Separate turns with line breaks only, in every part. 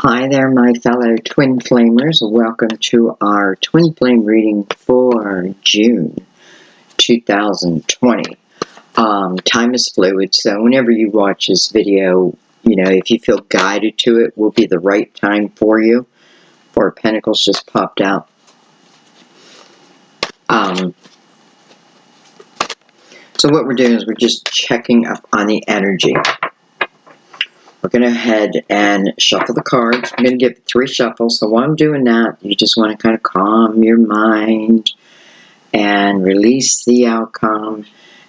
Hi there, my fellow twin flamers. Welcome to our twin flame reading for June 2020. Time is fluid, so whenever you watch this video, if you feel guided to it, will be the right time for you. Four of Pentacles just popped out. So what we're doing is we're just checking up on the energy. We're going to head and shuffle the cards. I'm going to give 3 shuffles. So while I'm doing that, you just want to kind of calm your mind and release the outcome.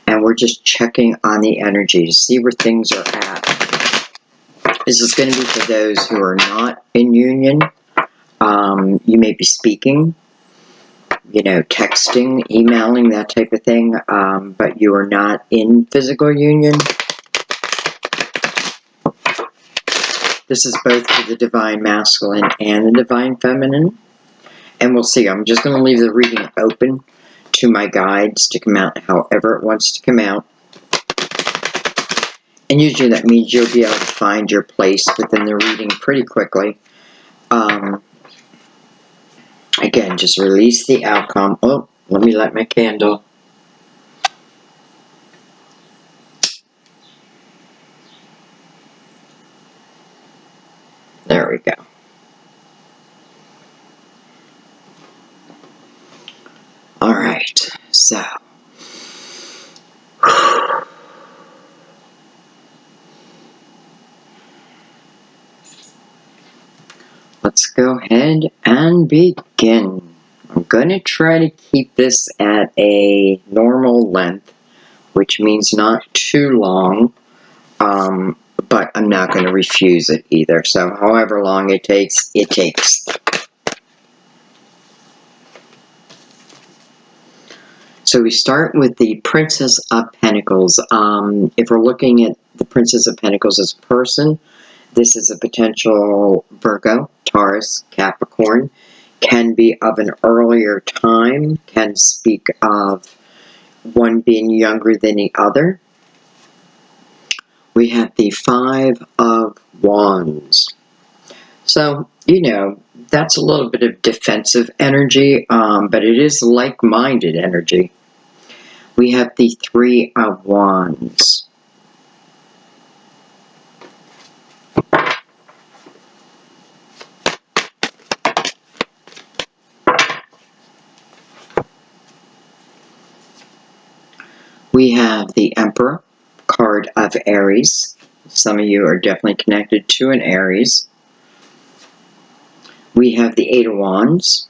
And we're just checking on the energy to see where things are at. This is going to be for those who are not in union. You may be speaking, texting, emailing, that type of thing, but you are not in physical union. This is both for the Divine Masculine and the Divine Feminine. And we'll see. I'm just going to leave the reading open to my guides to come out however it wants to come out. And usually that means you'll be able to find your place within the reading pretty quickly. Again, just release the outcome. Oh, let me light my candle. There we go. All right, so let's go ahead and begin. I'm going to try to keep this at a normal length, which means not too long, but I'm not going to refuse it either. So however long it takes, it takes. So we start with the Princess of Pentacles. If we're looking at the Princess of Pentacles as a person, this is a potential Virgo, Taurus, Capricorn. Can be of an earlier time, can speak of one being younger than the other. We have the 5 of Wands. So, that's a little bit of defensive energy, but it is like-minded energy. We have the 3 of Wands. We have the Emperor, card of Aries. Some of you are definitely connected to an Aries. We have the 8 of Wands.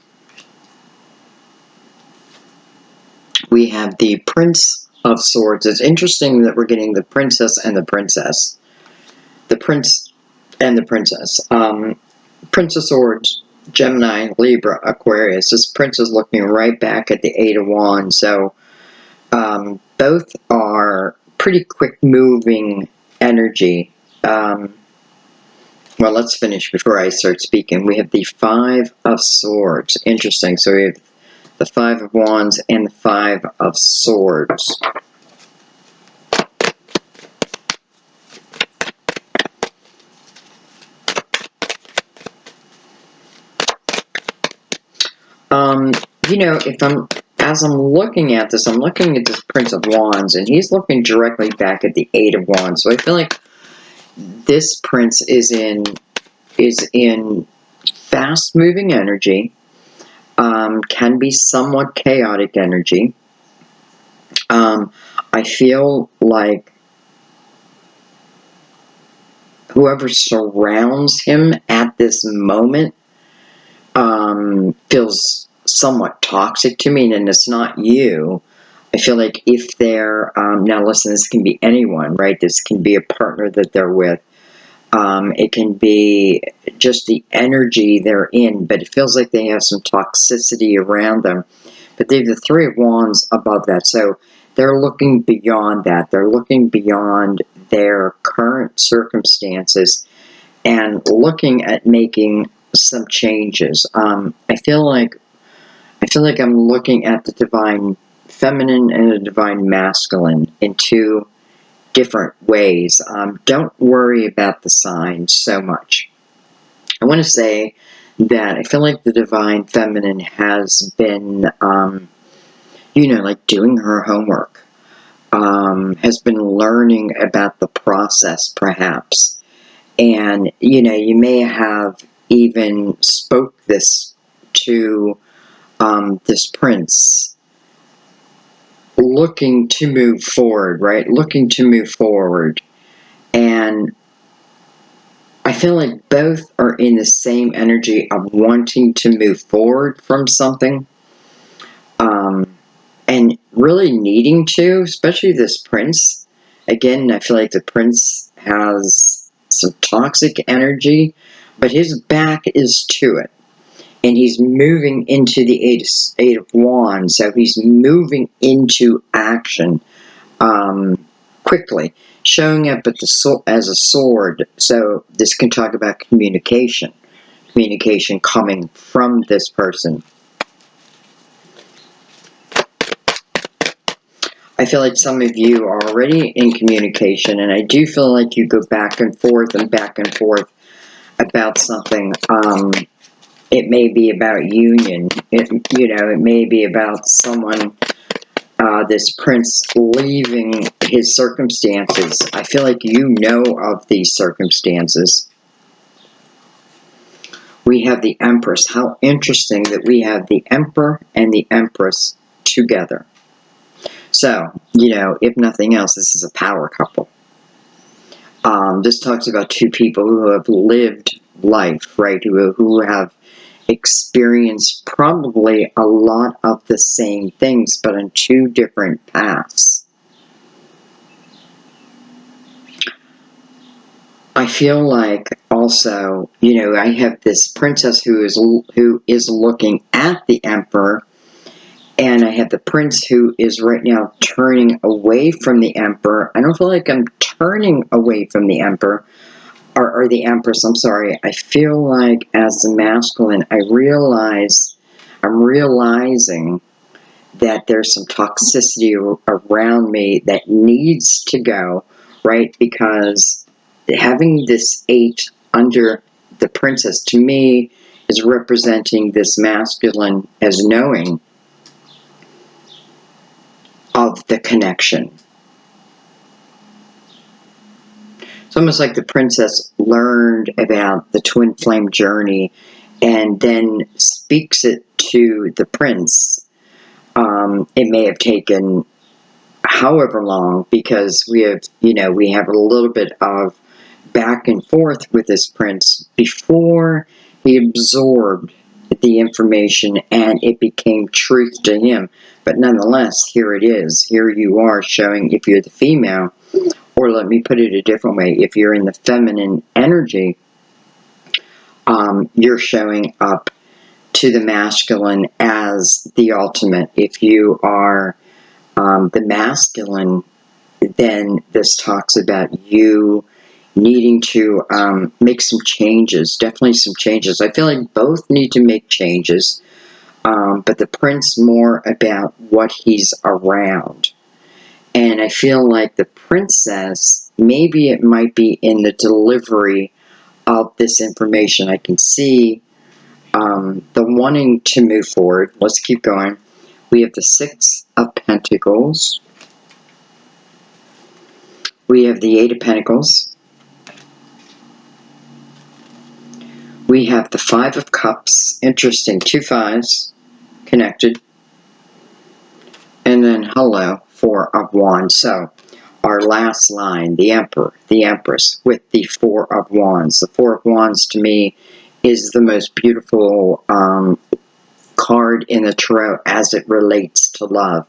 We have the Prince of Swords. It's interesting that we're getting the Princess and the Princess. The Prince and the Princess. Prince of Swords, Gemini, Libra, Aquarius. This Prince is looking right back at the 8 of Wands. So both are pretty quick-moving energy. Well, let's finish before I start speaking. We have the 5 of Swords. Interesting. So we have the 5 of Wands and the 5 of Swords. As I'm looking at this, I'm looking at this Prince of Wands, and he's looking directly back at the 8 of Wands. So I feel like this Prince is in fast-moving energy, can be somewhat chaotic energy. I feel like whoever surrounds him at this moment feels somewhat toxic to me, and it's not you. I feel like if they're, now listen, this can be anyone, right? This can be a partner that they're with. It can be just the energy they're in, but it feels like they have some toxicity around them. But they have the 3 of Wands above that, so they're looking beyond that. They're looking beyond their current circumstances and looking at making some changes. I feel like I'm looking at the Divine Feminine and the Divine Masculine in 2 different ways. Don't worry about the signs so much. I want to say that I feel like the Divine Feminine has been, like doing her homework, has been learning about the process, perhaps. And, you may have even spoke this to this prince, looking to move forward, right? Looking to move forward. And I feel like both are in the same energy of wanting to move forward from something, and really needing to, especially this prince. Again, I feel like the prince has some toxic energy, but his back is to it. And he's moving into the Eight of Wands, so he's moving into action quickly, showing up at as a sword. So this can talk about communication coming from this person. I feel like some of you are already in communication, and I do feel like you go back and forth about something. It may be about union. It may be about someone, this prince leaving his circumstances. I feel like you know of these circumstances. We have the Empress. How interesting that we have the Emperor and the Empress together. So, if nothing else, this is a power couple. This talks about two people who have lived life, right? Who have experienced probably a lot of the same things, but on two different paths. I feel like also, I have this princess who is looking at the Emperor, and I have the prince who is right now turning away from the Emperor. I don't feel like I'm turning away from the Emperor, or the Empress, I'm sorry. I feel like as the masculine, I'm realizing that there's some toxicity around me that needs to go, right? Because having this 8 under the princess, to me, is representing this masculine as knowing of the connection. It's almost like the princess learned about the twin flame journey and then speaks it to the prince. It may have taken however long, because we have a little bit of back and forth with this prince before he absorbed the information and it became truth to him. But nonetheless, here it is. Here you are showing, if you're the female, or let me put it a different way, if you're in the feminine energy, you're showing up to the masculine as the ultimate. If you are the masculine, then this talks about you needing to make some changes, definitely some changes. I feel like both need to make changes, but the prince more about what he's around. And I feel like the princess, maybe it might be in the delivery of this information. I can see the wanting to move forward. Let's keep going. We have the 6 of Pentacles. We have the 8 of Pentacles. We have the 5 of Cups. Interesting. 2 5s connected. And then, hello, 4 of Wands. So, our last line, the Emperor, the Empress, with the 4 of Wands. The 4 of Wands, to me, is the most beautiful card in the tarot as it relates to love,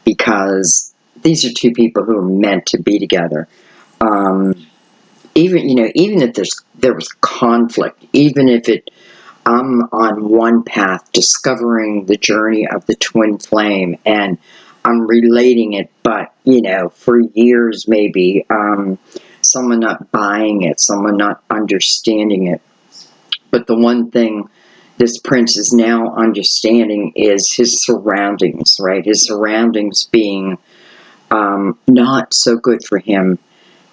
because these are two people who are meant to be together. Even if there was conflict, even if I'm on one path discovering the journey of the twin flame and I'm relating it, but for years maybe, someone not buying it, someone not understanding it. But the one thing this prince is now understanding is his surroundings, right? His surroundings being not so good for him,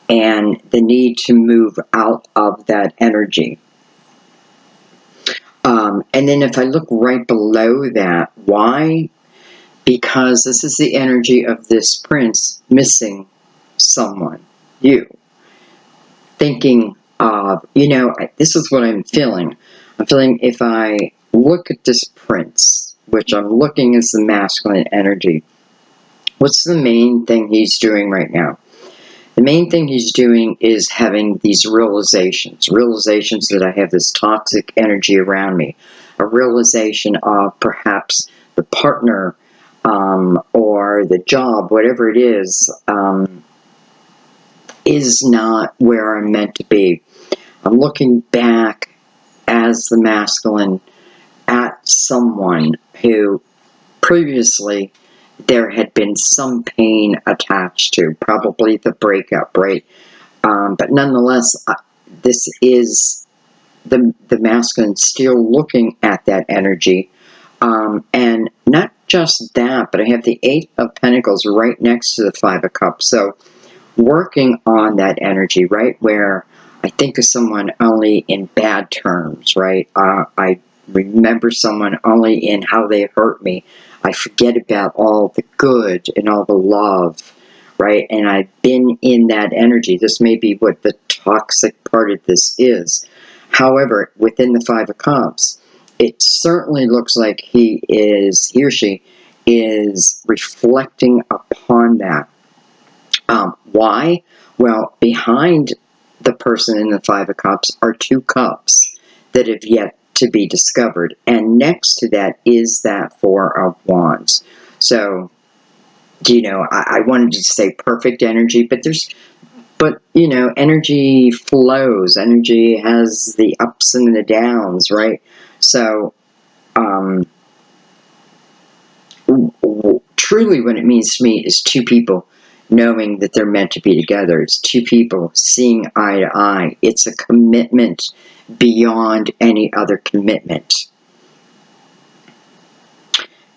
and the need to move out of that energy. And then if I look right below that, why? Because this is the energy of this prince missing someone. You. Thinking of, this is what I'm feeling. I'm feeling if I look at this prince, which I'm looking as the masculine energy, what's the main thing he's doing right now? The main thing he's doing is having these realizations that I have this toxic energy around me, a realization of perhaps the partner or the job, whatever it is not where I'm meant to be. I'm looking back as the masculine at someone who previously there had been some pain attached to, probably the breakup, right? But nonetheless, this is the masculine still looking at that energy. And not just that, but I have the Eight of Pentacles right next to the Five of Cups. So working on that energy, right, where I think of someone only in bad terms, right? I remember someone only in how they hurt me. I forget about all the good and all the love, right? And I've been in that energy. This may be what the toxic part of this is. However, within the Five of Cups, it certainly looks like he or she is reflecting upon that. Why? Well, behind the person in the Five of Cups are two cups that have yet to be discovered. And next to that is that Four of Wands. So, I wanted to say perfect energy, but energy flows. Energy has the ups and the downs, right? So, truly what it means to me is two people knowing that they're meant to be together. It's two people seeing eye to eye. It's a commitment beyond any other commitment.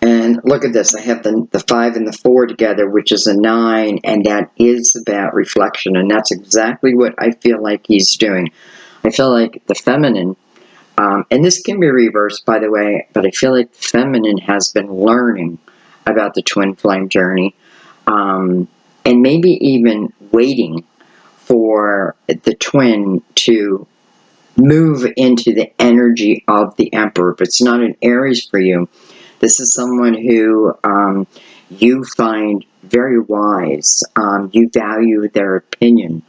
And look at this. I have the 5 and the 4 together, which is a 9, and that is about reflection. And that's exactly what I feel like he's doing. I feel like the feminine, and this can be reversed, by the way, but I feel like the feminine has been learning about the twin flame journey, and maybe even waiting for the twin to move into the energy of the Emperor. If it's not an Aries for you, this is someone who you find very wise. You value their opinion.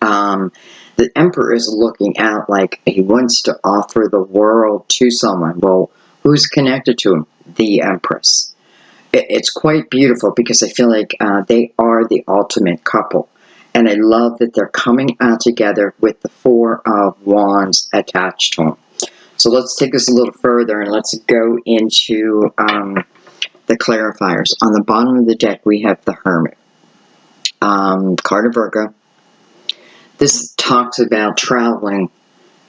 The Emperor is looking out like he wants to offer the world to someone. Well, who's connected to him? The Empress. It's quite beautiful because I feel like they are the ultimate couple. And I love that they're coming out together with the Four of Wands attached to them. So let's take this a little further and let's go into the clarifiers. On the bottom of the deck, we have the Hermit. Card of Virgo. This talks about traveling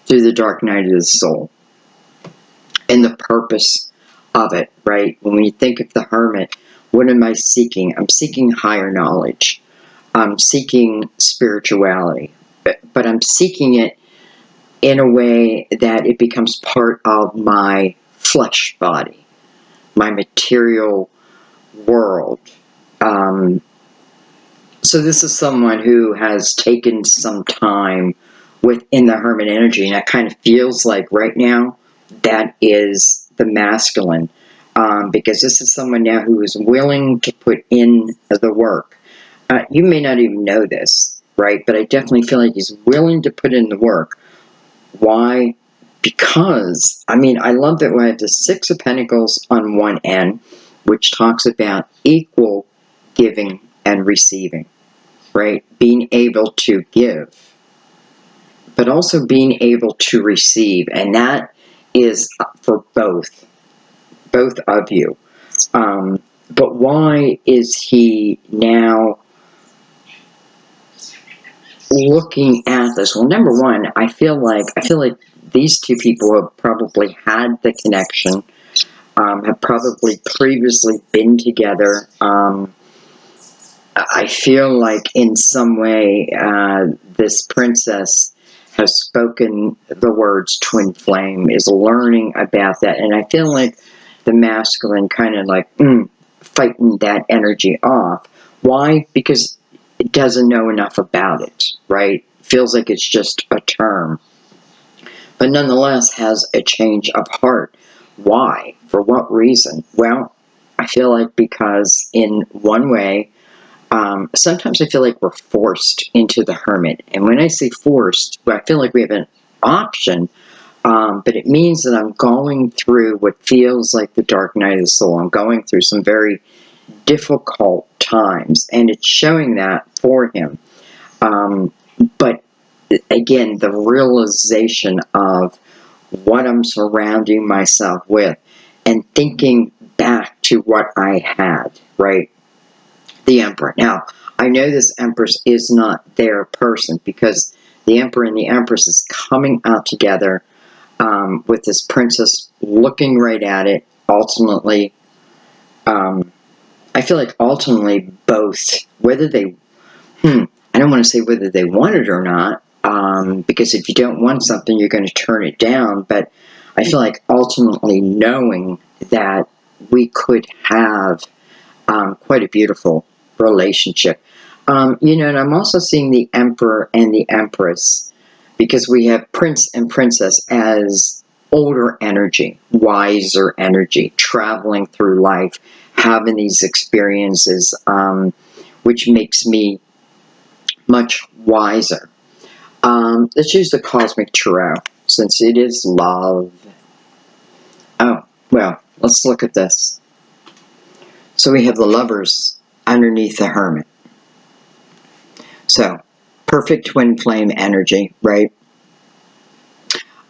through the dark night of the soul and the purpose of it, right? When we think of the Hermit, what am I seeking? I'm seeking higher knowledge. I'm seeking spirituality, but I'm seeking it in a way that it becomes part of my flesh body, my material world. So this is someone who has taken some time within the Hermit energy, and it kind of feels like right now that is the masculine, because this is someone now who is willing to put in the work. You may not even know this, right? But I definitely feel like he's willing to put in the work. Why? Because, I love that we have the Six of Pentacles on one end, which talks about equal giving and receiving, right? Being able to give, but also being able to receive. And that is for both of you. But why is he now looking at this? Well, number one, I feel like these two people have probably had the connection, have probably previously been together. I feel like in some way this princess has spoken the words twin flame, is learning about that. And I feel like the masculine kind of like fighting that energy off. Why? Because it doesn't know enough about it, right? Feels like it's just a term. But nonetheless has a change of heart. Why? For what reason? Well, I feel like because in one way, sometimes I feel like we're forced into the hermit. And when I say forced, I feel like we have an option, but it means that I'm going through what feels like the dark night of the soul. I'm going through some very difficult times, and it's showing that for him. But again, the realization of what I'm surrounding myself with and thinking back to what I had, right? The Emperor. Now, I know this Empress is not their person because the Emperor and the Empress is coming out together with this princess looking right at it. Ultimately, I feel like ultimately both, whether they, I don't want to say whether they want it or not, because if you don't want something, you're going to turn it down. But I feel like ultimately knowing that we could have quite a beautiful relationship. And I'm also seeing the Emperor and the Empress because we have Prince and Princess as older energy, wiser energy, traveling through life, having these experiences, which makes me much wiser. Let's use the Cosmic Tarot since it is love. Oh, well, let's look at this. So we have the Lovers underneath the Hermit. So, perfect twin flame energy, right?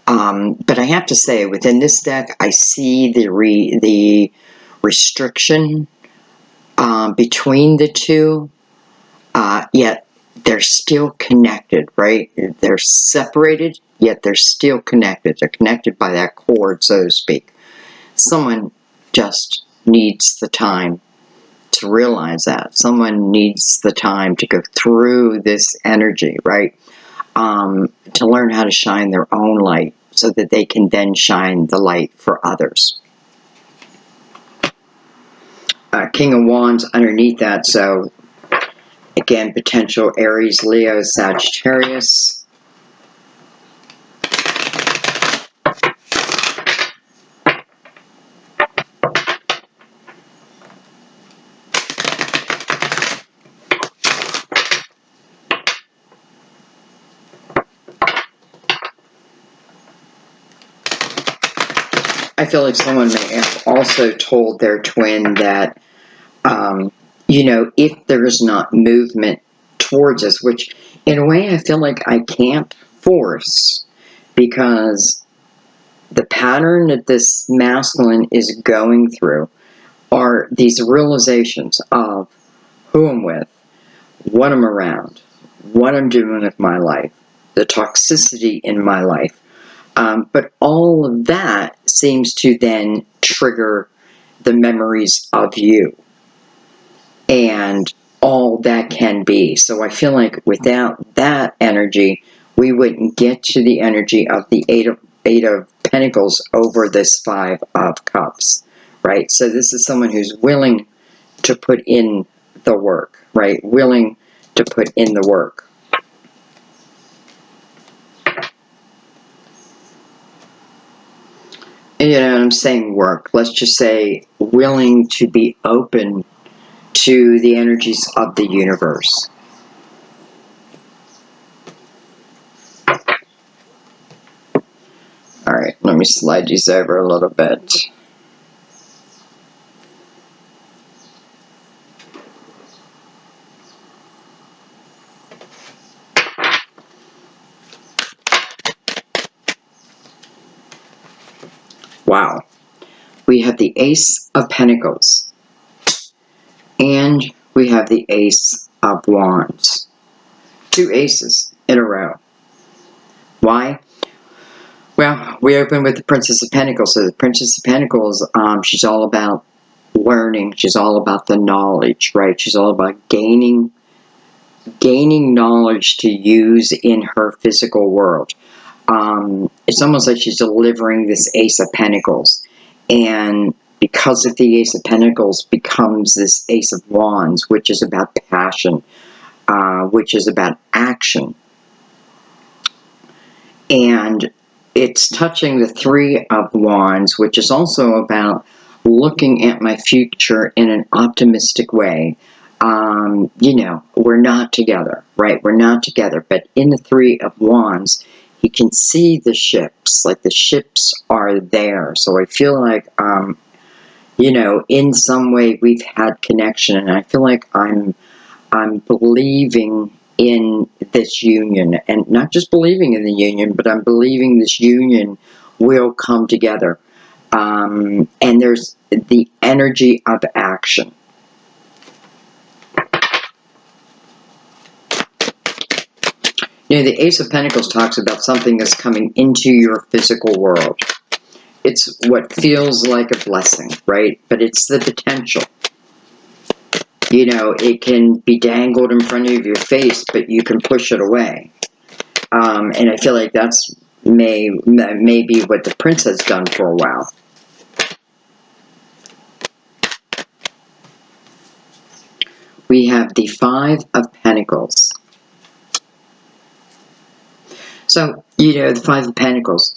But I have to say, within this deck, I see the restriction between the two, yet they're still connected, right? They're separated, yet they're still connected. They're connected by that cord, so to speak. Someone just needs the time to realize that. Someone needs the time to go through this energy, right? To learn how to shine their own light so that they can then shine the light for others. King of Wands underneath that, so again, potential Aries, Leo, Sagittarius. I feel like someone may have also told their twin that, if there is not movement towards us, which in a way I feel like I can't force because the pattern that this masculine is going through are these realizations of who I'm with, what I'm around, what I'm doing with my life, the toxicity in my life. But all of that seems to then trigger the memories of you and all that can be. So I feel like without that energy, we wouldn't get to the energy of the Eight of Pentacles over this Five of Cups, right? So this is someone who's willing to put in the work, right? Willing to put in the work. And I'm saying work. Let's just say willing to be open to the energies of the universe. All right, let me slide these over a little bit. Wow. We have the Ace of Pentacles. And we have the Ace of Wands. Two aces in a row. Why? Well, we open with the Princess of Pentacles. So the Princess of Pentacles, she's all about learning. She's all about the knowledge, right? She's all about gaining gaining knowledge to use in her physical world. It's almost like she's delivering this Ace of Pentacles. And because of the Ace of Pentacles becomes this Ace of Wands, which is about passion, which is about action. And it's touching the Three of Wands, which is also about looking at my future in an optimistic way. You know, we're not together, right? We're not together. But in the Three of Wands, he can see the ships, like the ships are there. So I feel like, you know, in some way we've had connection, and I feel like I'm believing in this union, and not just believing in the union, but I'm believing this union will come together. And there's the energy of action. You know, the Ace of Pentacles talks about something that's coming into your physical world. It's what feels like a blessing, right? But it's the potential. You know, it can be dangled in front of your face, but you can push it away. And I feel like that's maybe what the Prince has done for a while. We have the Five of Pentacles. So, you know, the Five of Pentacles,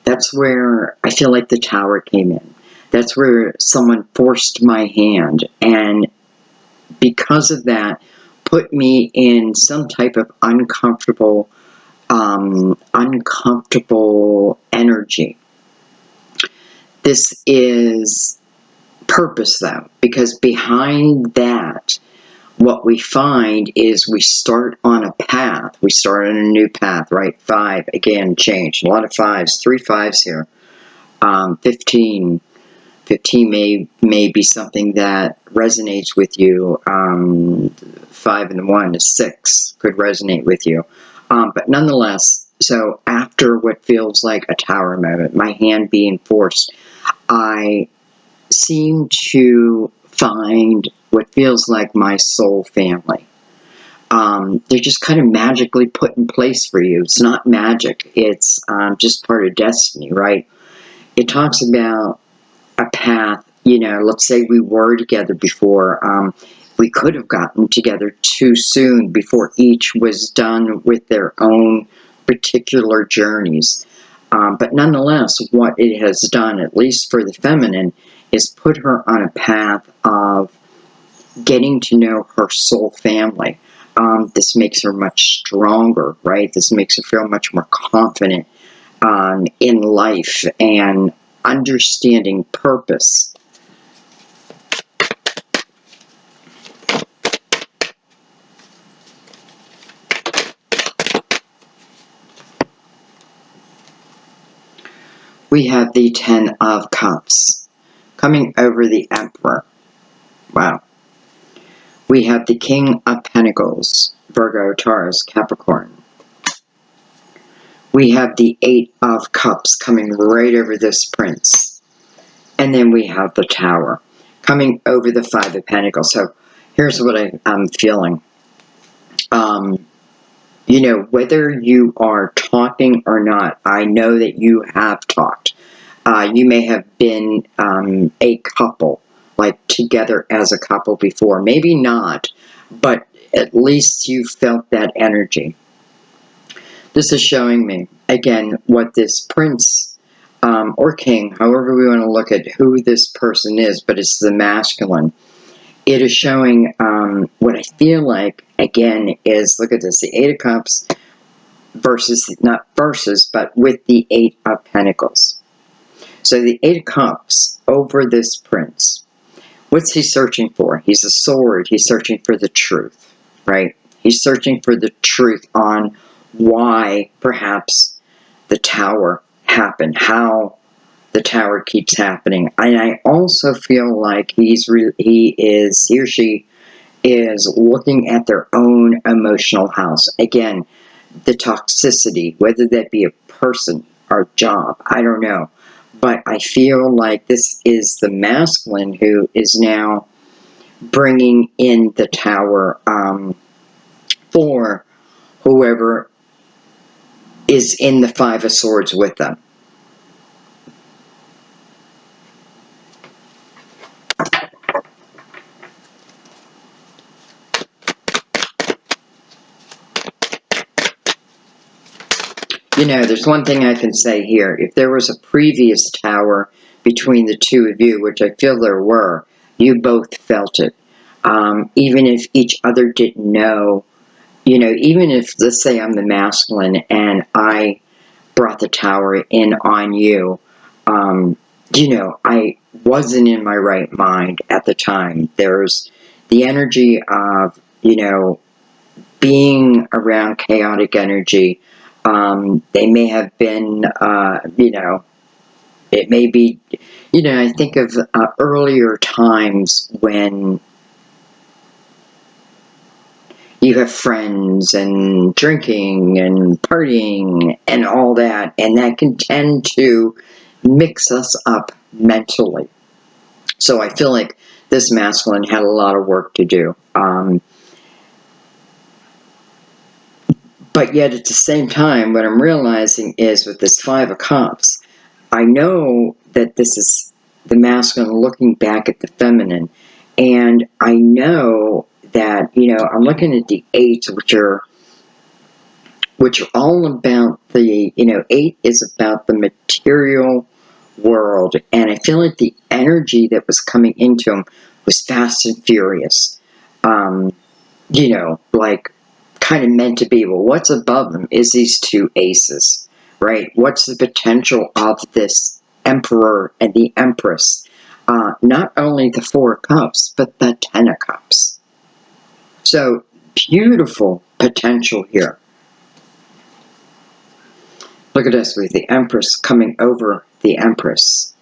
that's where I feel like the Tower came in. That's where someone forced my hand, and because of that, put me in some type of uncomfortable energy. This is purpose, though, because behind that, what we find is we start on a path. We start on a new path, right? Five, again, change. A lot of fives, 3 5s here. 15. 15 may be something that resonates with you. 5 and the 1 is 6 could resonate with you. But nonetheless, so after what feels like a Tower moment, my hand being forced, I seem to find what feels like my soul family. They're just kind of magically put in place for you. It's not magic. It's just part of destiny, right? It talks about a path. You know, let's say we were together before. We could have gotten together too soon before each was done with their own particular journeys. But nonetheless, what it has done, at least for the feminine, is put her on a path of getting to know her soul family. This makes her much stronger, right? This makes her feel much more confident in life and understanding purpose. We have the Ten of Cups coming over the Emperor. Wow. We have the King of Pentacles, Virgo, Taurus, Capricorn. We have the Eight of Cups coming right over this Prince. And then we have the Tower coming over the Five of Pentacles. So here's what I'm feeling. You know, whether you are talking or not, I know that you have talked. You may have been a couple, like together as a couple before. Maybe not, but at least you felt that energy. This is showing me, again, what this Prince or King, however we want to look at who this person is, but it's the masculine. It is showing what I feel like, again, is, look at this, the Eight of Cups versus, not versus, but with the Eight of Pentacles. So the Eight of Cups over this Prince. What's he searching for? He's a sword. He's searching for the truth, right? He's searching for the truth on why perhaps the Tower happened, how the Tower keeps happening. And I also feel like he or she is looking at their own emotional house. Again, the toxicity, whether that be a person or job, I don't know. But I feel like this is the masculine who is now bringing in the Tower for whoever is in the Five of Swords with them. You know, there's one thing I can say here. If there was a previous tower between the two of you, which I feel there were, you both felt it. Even if each other didn't know, you know, even if, let's say I'm the masculine and I brought the tower in on you, you know, I wasn't in my right mind at the time. There's the energy of, you know, being around chaotic energy. They may have been, you know, it may be, you know, I think of earlier times when you have friends and drinking and partying and all that, and that can tend to mix us up mentally. So I feel like this masculine had a lot of work to do. But yet at the same time, what I'm realizing is with this Five of Cups, I know that this is the masculine looking back at the feminine. And I know that, you know, I'm looking at the eights, which are all about the, you know, eight is about the material world. And I feel like the energy that was coming into him was fast and furious. You know, like kind of meant to be, well, what's above them is these two aces, right? What's the potential of this emperor and the empress? Not only the Four of Cups, but the Ten of Cups. So beautiful potential here. Look at us with the Empress coming over the Empress.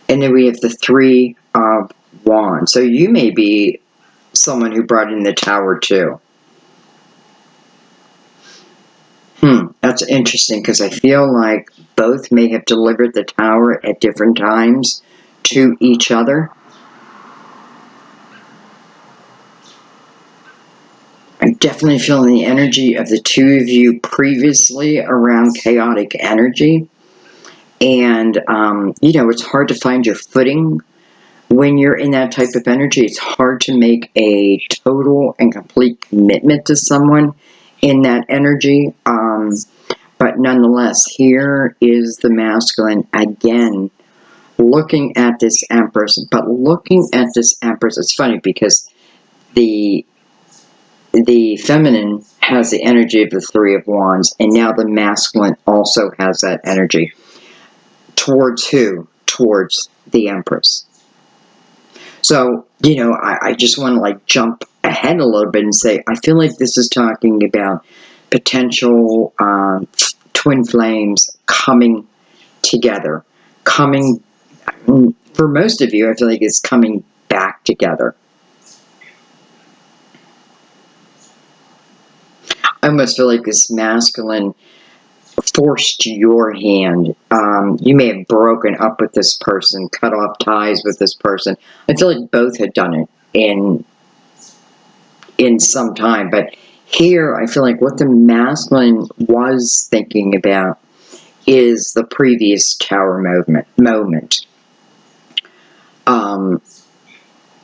And then we have the Three of Wands. So you may be someone who brought in the Tower too. That's interesting because I feel like both may have delivered the Tower at different times to each other. I'm definitely feeling the energy of the two of you previously around chaotic energy. And, you know, it's hard to find your footing when you're in that type of energy. It's hard to make a total and complete commitment to someone in that energy. But nonetheless, here is the masculine again looking at this Empress. But looking at this Empress, it's funny because the feminine has the energy of the Three of Wands, and now the masculine also has that energy. Towards who? Towards the Empress. So, you know, I just want to like jump ahead a little bit and say, I feel like this is talking about potential twin flames coming together. Coming, for most of you, I feel like it's coming back together. I almost feel like this masculine forced your hand. You may have broken up with this person, cut off ties with this person. I feel like both had done it in some time, but here I feel like what the masculine was thinking about is the previous Tower moment.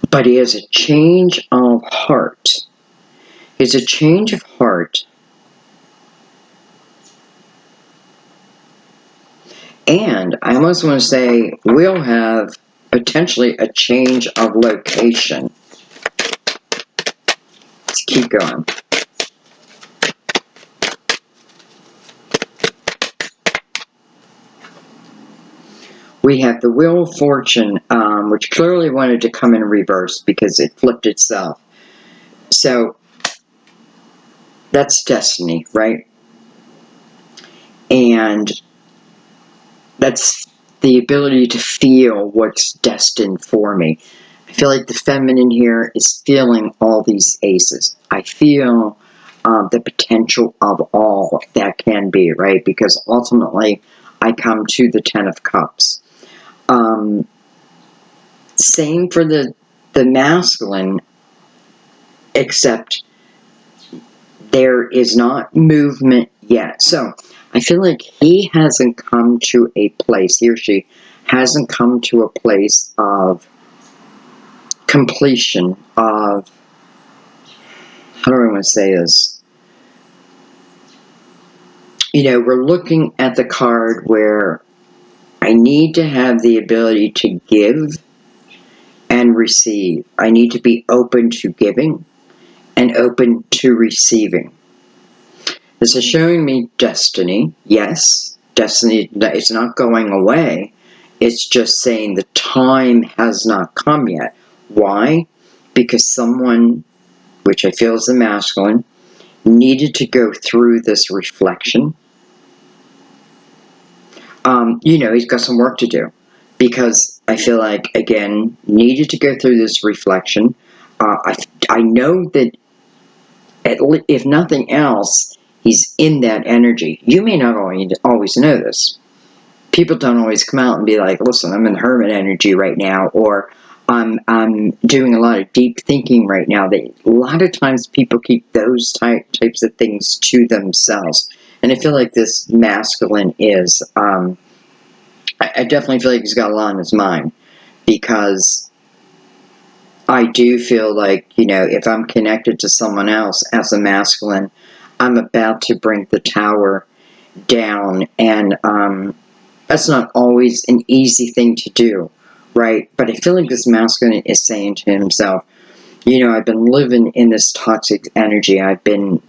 But he has a change of heart. It's a change of heart. And I almost want to say we'll have potentially a change of location. Let's keep going. We have the Wheel of Fortune, which clearly wanted to come in reverse because it flipped itself. So that's destiny, right? And that's the ability to feel what's destined for me. I feel like the feminine here is feeling all these aces. I feel the potential of all that can be, right? Because ultimately, I come to the Ten of Cups. Same for the masculine. except there is not movement yet. So I feel like he hasn't come to a place, he or she hasn't come to a place of completion, of, how do I want to say this? You know, we're looking at the card where I need to have the ability to give and receive. I need to be open to giving and open to receiving. This is showing me destiny. Yes, destiny is not going away. It's just saying the time has not come yet. Why? Because someone, which I feel is the masculine, needed to go through this reflection. You know, he's got some work to do, because I feel like, again, needed to go through this reflection. I know that if nothing else, he's in that energy. You may not always know this. People don't always come out and be like, listen, I'm in hermit energy right now, or I'm doing a lot of deep thinking right now. A lot of times people keep those types of things to themselves. And I feel like this masculine is, I definitely feel like he's got a lot on his mind, because I do feel like, you know, if I'm connected to someone else as a masculine, I'm about to bring the tower down, and that's not always an easy thing to do, right? But I feel like this masculine is saying to himself, you know, I've been living in this toxic energy. I've been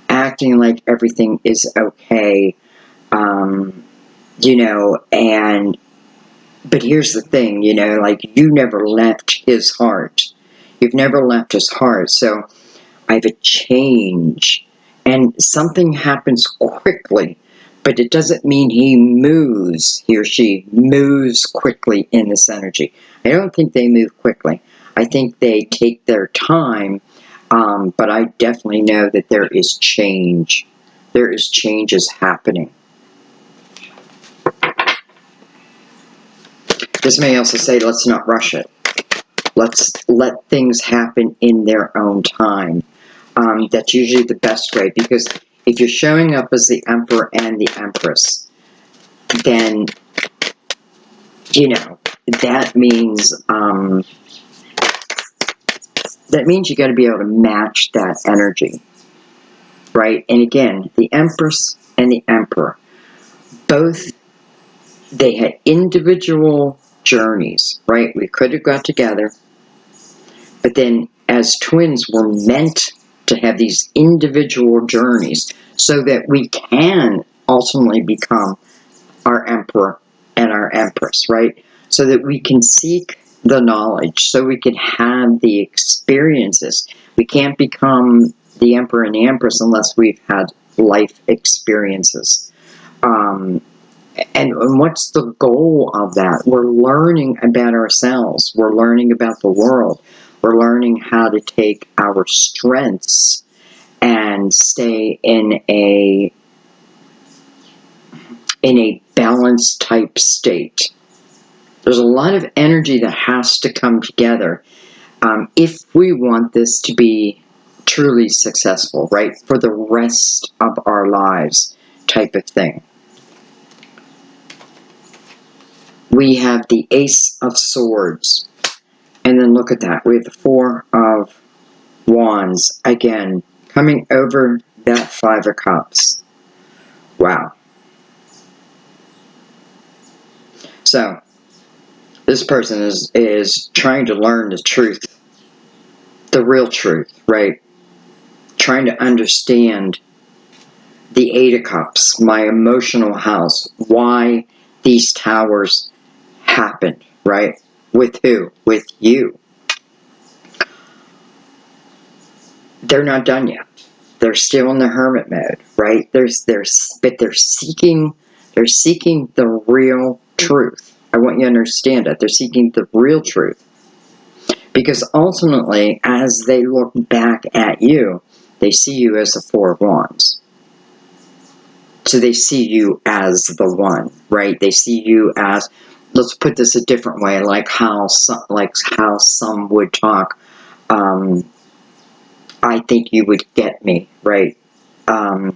acting like everything is okay, you know, but here's the thing, you know, like, you never left his heart. You've never left his heart. So I have a change, and something happens quickly, but it doesn't mean he or she moves quickly in this energy. I don't think they move quickly. I think they take their time, but I definitely know that there is change. There is changes happening. This may also say, let's not rush it. Let's let things happen in their own time. That's usually the best way, because if you're showing up as the Emperor and the Empress, then, you know, that means you got to be able to match that energy, right? And again, the Empress and the Emperor, both, they had individual journeys, right? We could have got together, but then as twins, we're meant to have these individual journeys so that we can ultimately become our Emperor and our Empress, right? So that we can seek the knowledge, so we can have the experiences. We can't become the Emperor and the Empress unless we've had life experiences. And what's the goal of that? We're learning about ourselves. We're learning about the world. We're learning how to take our strengths and stay in a balanced type state. There's a lot of energy that has to come together if we want this to be truly successful, right? For the rest of our lives type of thing. We have the Ace of Swords. And then look at that. We have the Four of Wands. Again, coming over that Five of Cups. Wow. So, this person is trying to learn the truth. The real truth, right? Trying to understand the Eight of Cups, my emotional house. Why these towers happened, right? With who? With you. They're not done yet. They're still in the hermit mode, right? But they're seeking the real truth. I want you to understand that. They're seeking the real truth. Because ultimately, as they look back at you, they see you as the Four of Wands. So they see you as the one, right? They see you as, let's put this a different way, like how some would talk I think you would get me, right? Um,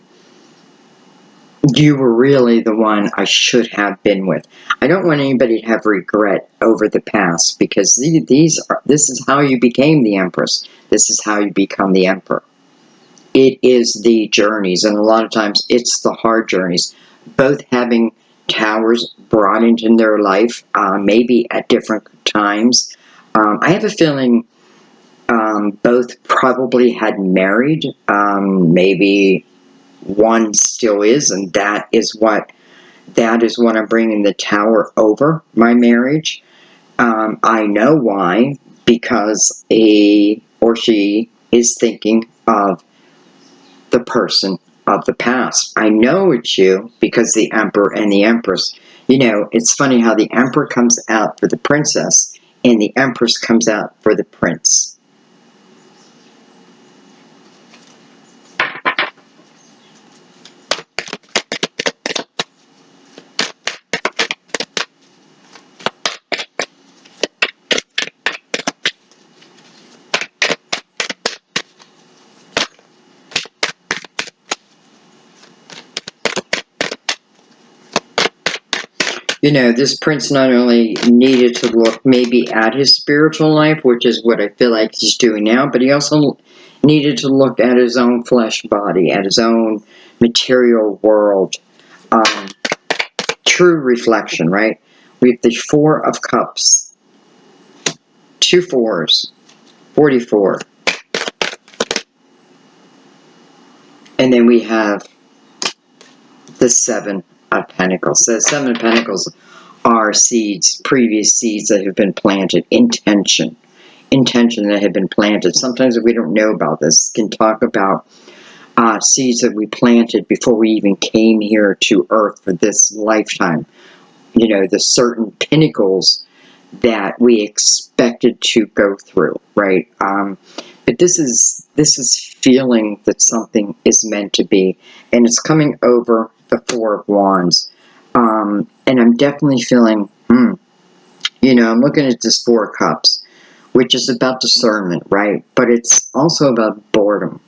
you were really the one I should have been with. I don't want anybody to have regret over the past, because this is how you became the Empress. This is how you become the Emperor. It is the journeys, and a lot of times it's the hard journeys. Both having towers brought into their life, maybe at different times. I have a feeling both probably had married. Maybe one still is, and that is what I'm bringing the tower over my marriage. I know why, because he or she is thinking of the person of the past. I know it's you because the Emperor and the Empress. It's funny how the Emperor comes out for the princess and the Empress comes out for the prince. This prince not only needed to look maybe at his spiritual life, which is what I feel like he's doing now, but he also needed to look at his own flesh body, at his own material world. Um, True reflection, right? We have the Four of Cups, two fours, 44. And then we have the Seven of Pentacles. So the Seven of Pentacles are seeds, previous seeds that have been planted, intention that have been planted. Sometimes we don't know about this. Can talk about seeds that we planted before we even came here to Earth for this lifetime. The certain pinnacles that we expected to go through, right? But this is feeling that something is meant to be, and it's coming over the Four of Wands. And I'm definitely feeling, I'm looking at this Four of Cups, which is about discernment, right? But it's also about boredom.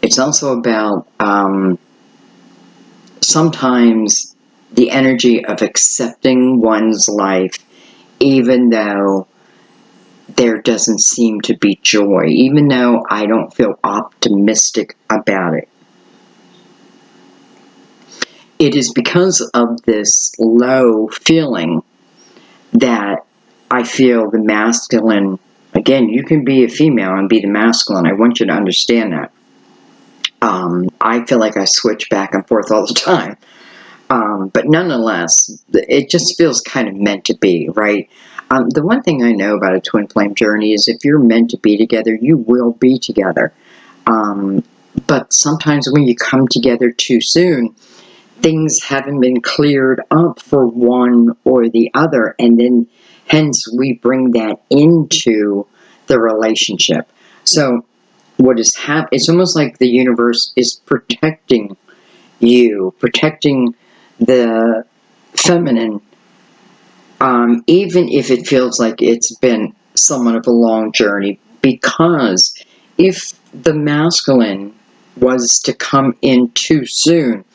It's also about sometimes the energy of accepting one's life, even though there doesn't seem to be joy, even though I don't feel optimistic about it. It is because of this low feeling that I feel the masculine. Again, you can be a female and be the masculine. I want you to understand that. I feel like I switch back and forth all the time. But nonetheless, it just feels kind of meant to be, right? The one thing I know about a twin flame journey is if you're meant to be together, you will be together. But sometimes when you come together too soon, things haven't been cleared up for one or the other, and then hence we bring that into the relationship. So what is happening, it's almost like the universe is protecting you, protecting the feminine, even if it feels like it's been somewhat of a long journey, because if the masculine was to come in too soon,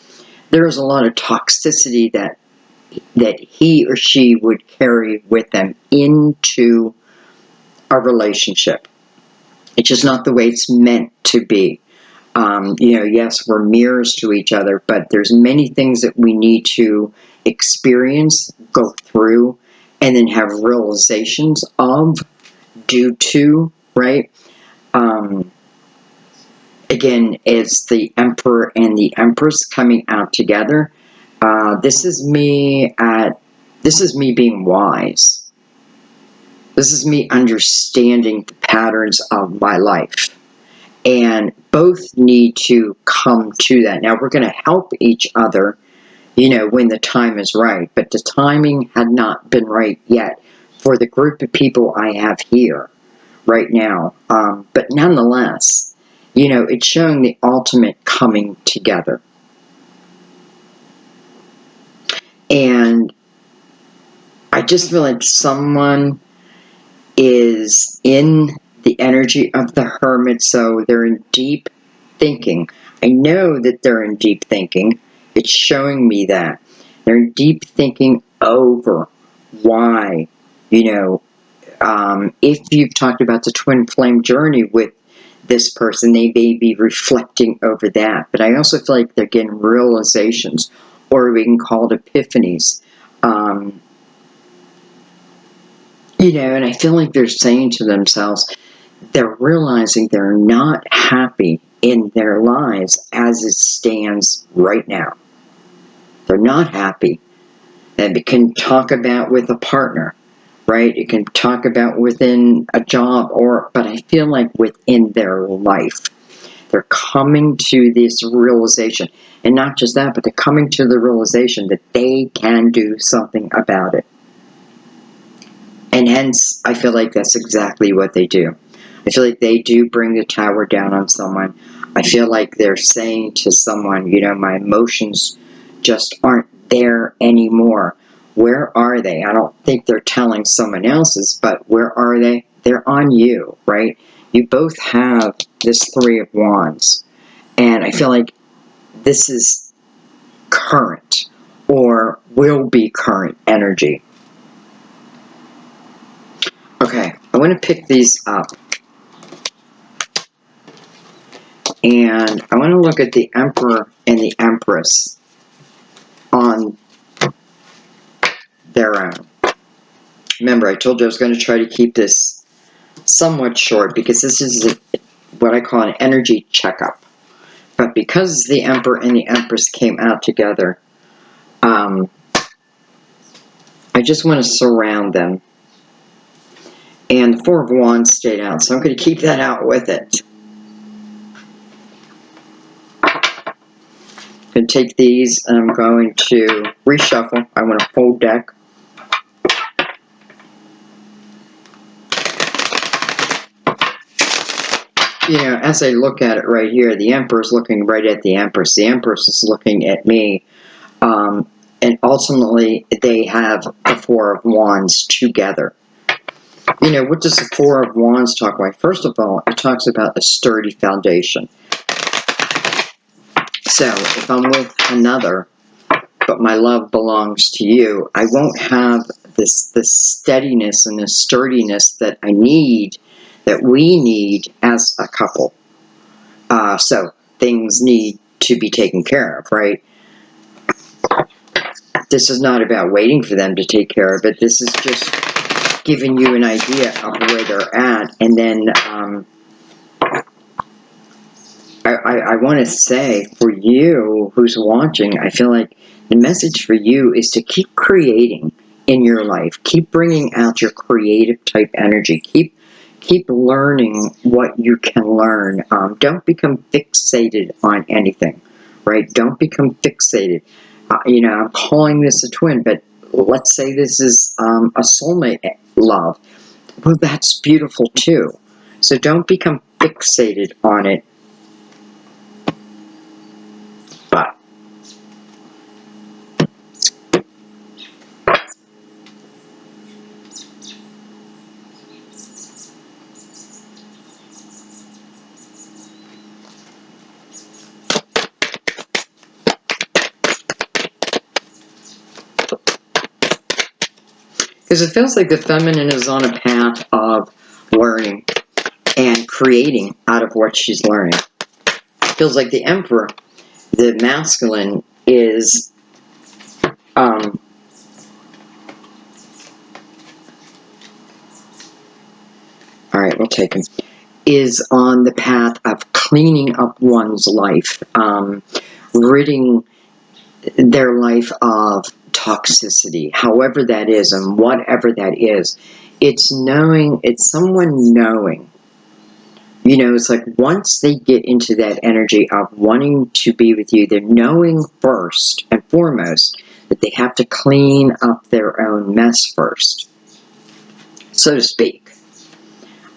there's a lot of toxicity that he or she would carry with them into a relationship. It's just not the way it's meant to be. Yes, we're mirrors to each other, but there's many things that we need to experience, go through, and then have realizations of, due to, right? Again, it's the Emperor and the Empress coming out together. This is me being wise. This is me understanding the patterns of my life. And both need to come to that. Now, we're going to help each other, when the time is right. But the timing had not been right yet for the group of people I have here right now. But nonetheless, it's showing the ultimate coming together. And I just feel like someone is in the energy of the Hermit, so they're in deep thinking. I know that they're in deep thinking. It's showing me that. They're in deep thinking over why, if you've talked about the twin flame journey with this person, they may be reflecting over that. But I also feel like they're getting realizations, or we can call it epiphanies. And I feel like they're saying to themselves, they're realizing they're not happy in their lives as it stands right now. They're not happy. And it can talk about with a partner, right? It can talk about within a job, but I feel like within their life, they're coming to this realization. And not just that, but they're coming to the realization that they can do something about it. And hence, I feel like that's exactly what they do. I feel like they do bring the tower down on someone. I feel like they're saying to someone, my emotions just aren't there anymore. Where are they? I don't think they're telling someone else's, but where are they? They're on you, right? You both have this Three of Wands. And I feel like this is current, or will be current energy. Okay, I want to pick these up. And I want to look at the Emperor and the Empress on their own. Remember, I told you I was going to try to keep this somewhat short because this is what I call an energy checkup. But because the Emperor and the Empress came out together, I just want to surround them. And the Four of Wands stayed out, so I'm going to keep that out with it. I'm going to take these and I'm going to reshuffle. I want a full deck. As I look at it right here, the Emperor's looking right at the Empress. The Empress is looking at me. And ultimately, they have the Four of Wands together. What does the Four of Wands talk about? First of all, it talks about a sturdy foundation. So, if I'm with another, but my love belongs to you, I won't have the steadiness and the sturdiness that I need, that we need as a couple. So things need to be taken care of, right? This is not about waiting for them to take care of it. This is just giving you an idea of where they're at. And then I want to say, for you who's watching, I feel like the message for you is to keep creating in your life. Keep bringing out your creative type energy. Keep learning what you can learn. Don't become fixated on anything, right? Don't become fixated. I'm calling this a twin, but let's say this is a soulmate love. Well, that's beautiful too. So don't become fixated on it. But because it feels like the feminine is on a path of learning and creating out of what she's learning. It feels like the Emperor, the masculine, is all right, we'll take him, is on the path of cleaning up one's life, ridding their life of toxicity, however that is and whatever that is. It's knowing, it's someone knowing. It's like once they get into that energy of wanting to be with you, they're knowing first and foremost that they have to clean up their own mess first, so to speak.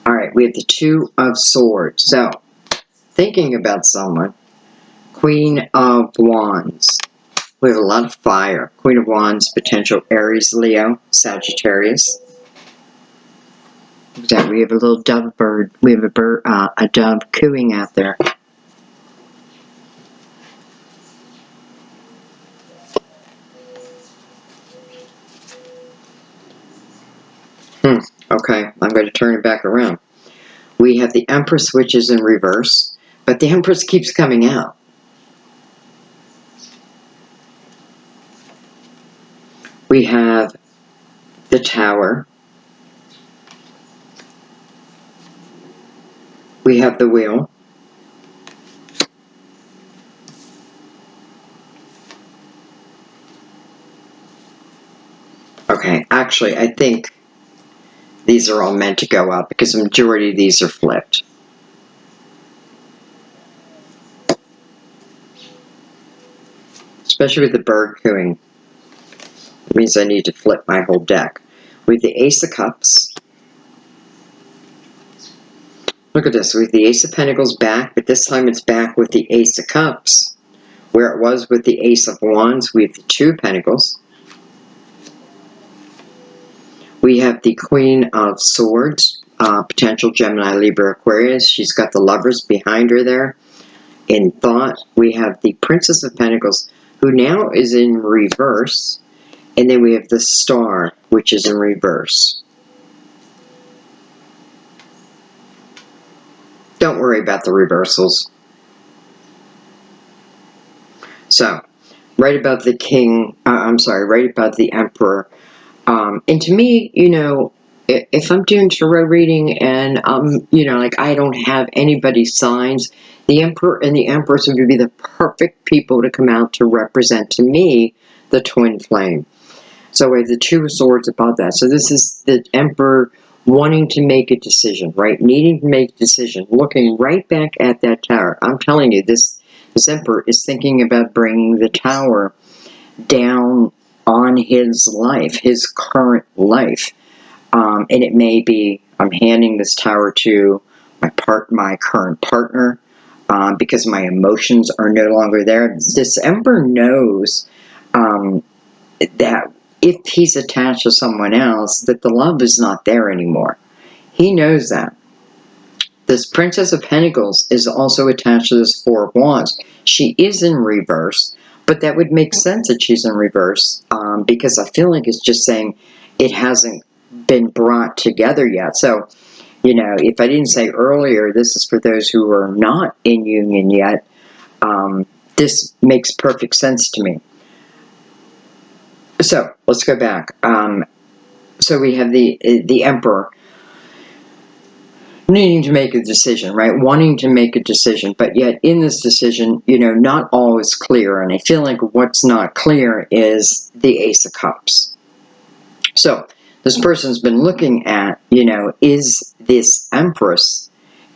All right, we have the Two of Swords. So, thinking about someone, Queen of Wands. We have a lot of fire. Queen of Wands, potential Aries, Leo, Sagittarius. That we have a little dove bird. We have a dove cooing out there. Okay, I'm going to turn it back around. We have the Empress, which is in reverse, but the Empress keeps coming out. We have the Tower. We have the Wheel. Okay, actually, I think these are all meant to go up because the majority of these are flipped. Especially with the bird cooing. It means I need to flip my whole deck. With the Ace of Cups. Look at this. With the Ace of Pentacles back, but this time it's back with the Ace of Cups. Where it was with the Ace of Wands, we have the Two of Pentacles. We have the Queen of Swords, potential Gemini, Libra, Aquarius. She's got the Lovers behind her there. In thought, we have the Princess of Pentacles, who now is in reverse. And then we have the Star, which is in reverse. Don't worry about the reversals. So, right above the King, right above the Emperor. And to me, if I'm doing tarot reading and, I don't have anybody's signs, the Emperor and the Empress would be the perfect people to come out to represent to me the twin flame. So we have the Two of Swords above that. So this is the Emperor wanting to make a decision, right? Needing to make a decision, looking right back at that tower. I'm telling you, this Emperor is thinking about bringing the tower down on his life, his current life. And it may be, I'm handing this tower to my current partner, because my emotions are no longer there. This Emperor knows that if he's attached to someone else, that the love is not there anymore. He knows that. This Princess of Pentacles is also attached to this Four of Wands. She is in reverse, but that would make sense that she's in reverse, because I feel like it's just saying it hasn't been brought together yet. So, if I didn't say earlier, this is for those who are not in union yet. This makes perfect sense to me. So, let's go back. So we have the Emperor needing to make a decision, right? Wanting to make a decision, but yet in this decision, not all is clear. And I feel like what's not clear is the Ace of Cups. So this person's been looking at, is this Empress,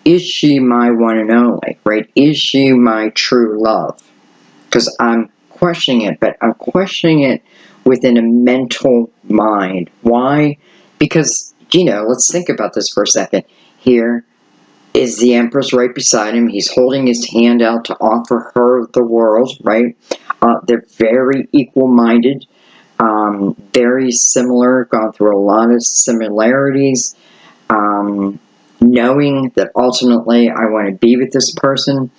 is she my one and only, right? Is she my true love? Because I'm questioning it, but I'm questioning it within a mental mind. Why? Because, let's think about this for a second. Here is the Empress right beside him. He's holding his hand out to offer her the world, right? They're very equal-minded, very similar, gone through a lot of similarities, knowing that ultimately I want to be with this person,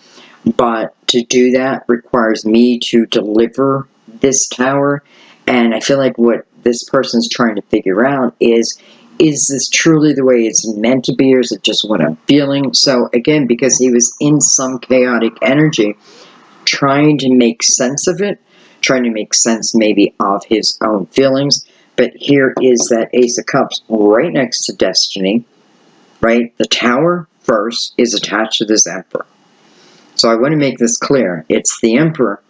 but to do that requires me to deliver this tower. And I feel like what this person's trying to figure out is this truly the way it's meant to be, or is it just what I'm feeling? So again, because he was in some chaotic energy, trying to make sense of it, trying to make sense maybe of his own feelings. But here is that Ace of Cups right next to Destiny, right? The Tower first is attached to this Emperor. So I want to make this clear. It's the Emperor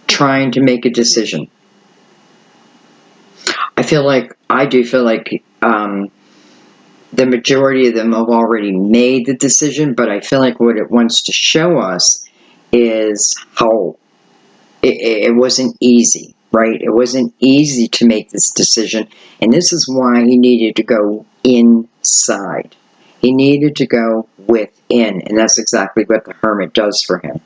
trying to make a decision. I do feel like the majority of them have already made the decision, but I feel like what it wants to show us is how it wasn't easy, right? It wasn't easy to make this decision, and this is why he needed to go inside. He needed to go within, and that's exactly what the Hermit does for him,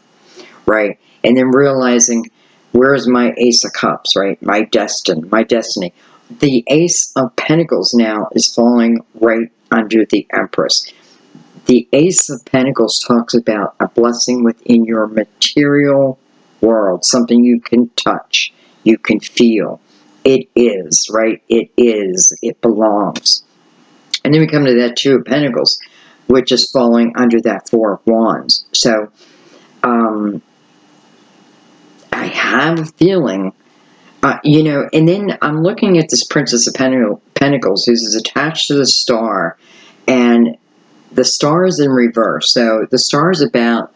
right? And then realizing, where's my Ace of Cups, right? My destiny. the Ace of Pentacles now is falling right under the Empress. The Ace of Pentacles talks about a blessing within your material world, something you can touch, you can feel. It is, right? It is. It belongs. And then we come to that Two of Pentacles, which is falling under that Four of Wands. So, I have a feeling, and then I'm looking at this Princess of Pentacles, who's attached to the star, and the star is in reverse. So the star is about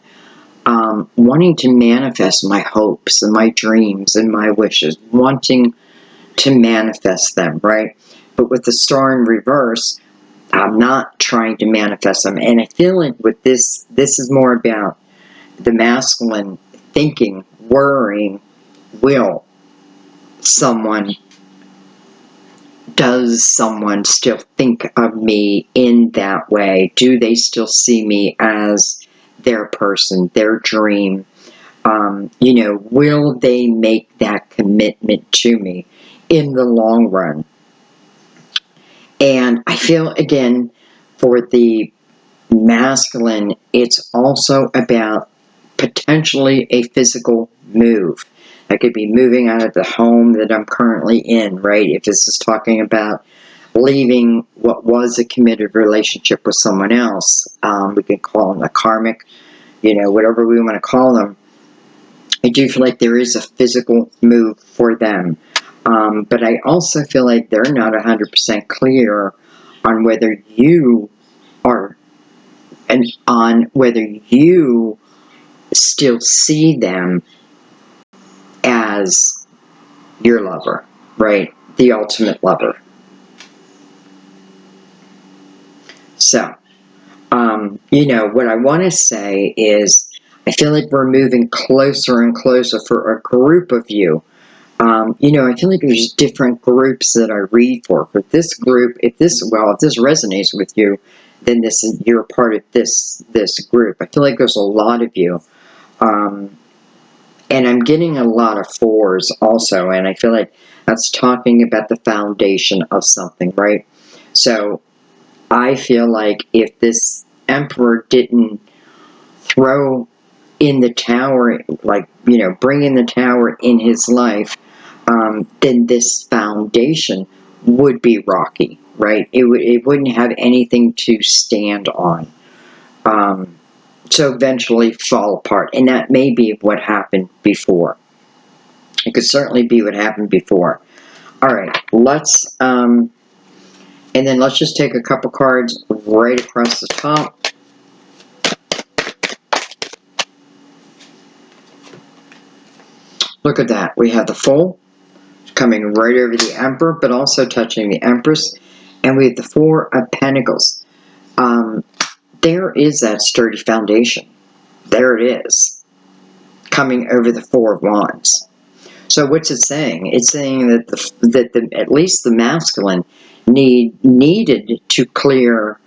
wanting to manifest my hopes and my dreams and my wishes, wanting to manifest them, right? But with the star in reverse, I'm not trying to manifest them. And I feel like with this is more about the masculine thinking, worrying, does someone still think of me in that way? Do they still see me as their person, their dream? Will they make that commitment to me in the long run? And I feel, again, for the masculine, it's also about potentially a physical move. I could be moving out of the home that I'm currently in, right? If this is talking about leaving what was a committed relationship with someone else, we can call them a karmic, whatever we want to call them. I do feel like there is a physical move for them. But I also feel like they're not 100% clear on whether you are, and on whether you still see them as your lover, right? The ultimate lover. So, what I want to say is I feel like we're moving closer and closer for a group of you. I feel like there's different groups that I read for. For this group, if this resonates with you, then you're a part of this group. I feel like there's a lot of you. And I'm getting a lot of fours also, and I feel like that's talking about the foundation of something, right? So I feel like if this Emperor didn't throw in the tower, bring in the tower in his life, then this foundation would be rocky, right? It wouldn't have anything to stand on. So eventually fall apart. And that may be what happened before. It could certainly be what happened before. All right, and then let's just take a couple cards right across the top. Look at that. We have the Fool coming right over the Emperor, but also touching the Empress. And we have the Four of Pentacles. There is that sturdy foundation. There it is, coming over the Four of Wands. So what's it saying? It's saying that at least the masculine needed to clear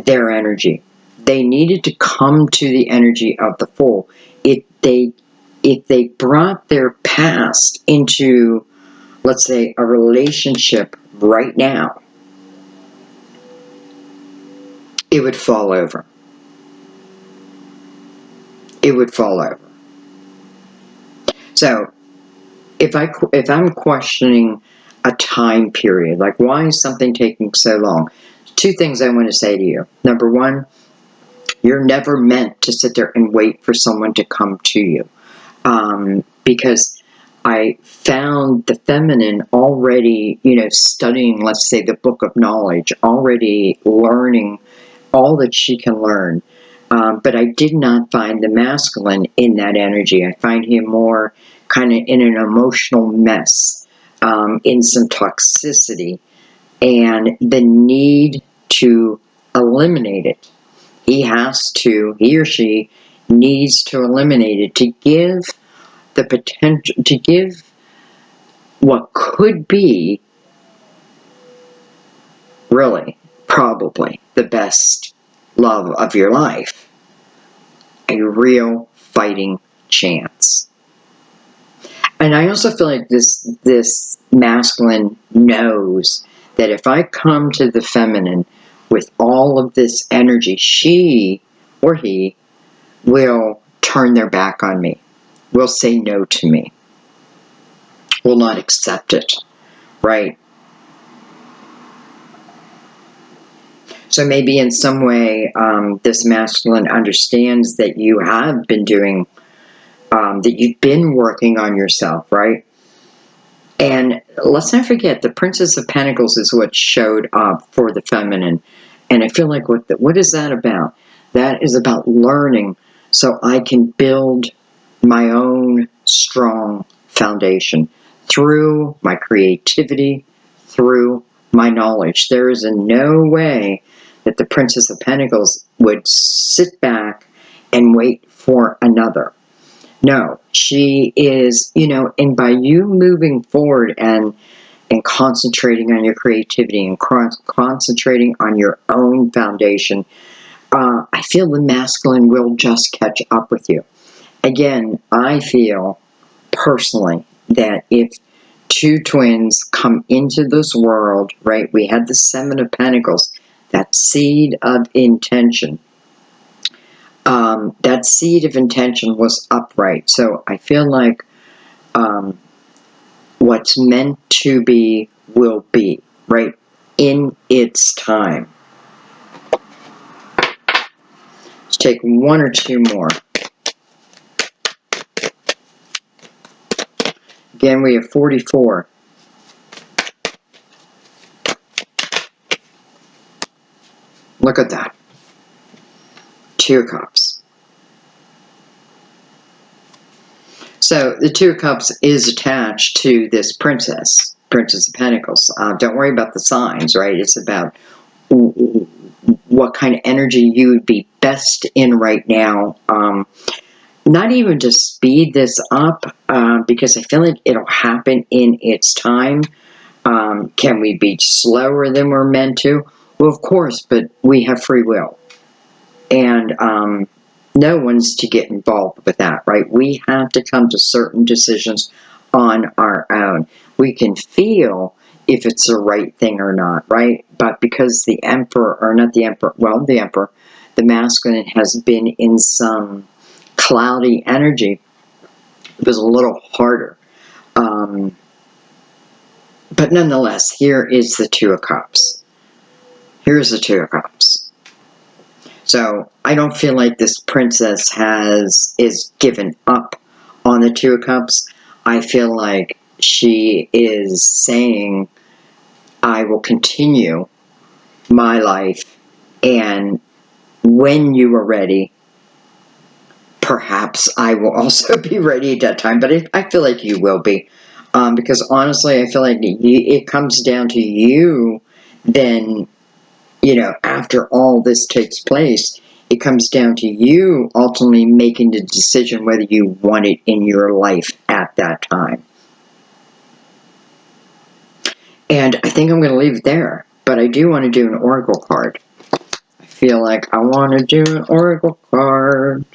their energy. They needed to come to the energy of the Fool. If they brought their past into, let's say, a relationship right now, it would fall over. It would fall over. So if I'm questioning a time period, like why is something taking so long? Two things I want to say to you. Number one, you're never meant to sit there and wait for someone to come to you. Because I found the feminine already, studying, let's say, the book of knowledge, already learning all that she can learn. But I did not find the masculine in that energy. I find him more kind of in an emotional mess, in some toxicity, and the need to eliminate it. He or she needs to eliminate it to give the potential, to give what could be really, probably, the best love of your life, a real fighting chance. And I also feel like this masculine knows that if I come to the feminine with all of this energy, she or he will turn their back on me, will say no to me, will not accept it, right? So maybe in some way, this masculine understands that you have been doing, that you've been working on yourself, right? And let's not forget, the Princess of Pentacles is what showed up for the feminine. And I feel like, what is that about? That is about learning so I can build my own strong foundation through my creativity, through my knowledge. There is in no way that the Princess of Pentacles would sit back and wait for another. No, she is, and by you moving forward and concentrating on your creativity and concentrating on your own foundation, I feel the masculine will just catch up with you. Again, I feel personally that if two twins come into this world, right, we had the Seven of Pentacles, that seed of intention. That seed of intention was upright. So I feel like what's meant to be will be, right, in its time. Let's take one or two more. Again, we have 44. Look at that. Two of Cups. So the Two of Cups is attached to this Princess of Pentacles. Don't worry about the signs, right? It's about what kind of energy you would be best in right now. Not even to speed this up, because I feel like it'll happen in its time. Can we be slower than we're meant to? Well, of course, but we have free will. And no one's to get involved with that, right? We have to come to certain decisions on our own. We can feel if it's the right thing or not, right? But because the Emperor, or not the Emperor, well, the Emperor, the masculine has been in some cloudy energy, it was a little harder. But nonetheless, here is the Two of Cups. Here's the Two of Cups. So I don't feel like this princess is given up on the Two of Cups. I feel like she is saying, I will continue my life, and when you are ready, perhaps I will also be ready at that time. But I feel like you will be. Because honestly, I feel like it comes down to you then, after all this takes place, it comes down to you ultimately making the decision whether you want it in your life at that time. And I think I'm going to leave it there. But I do want to do an oracle card. I feel like I want to do an oracle card.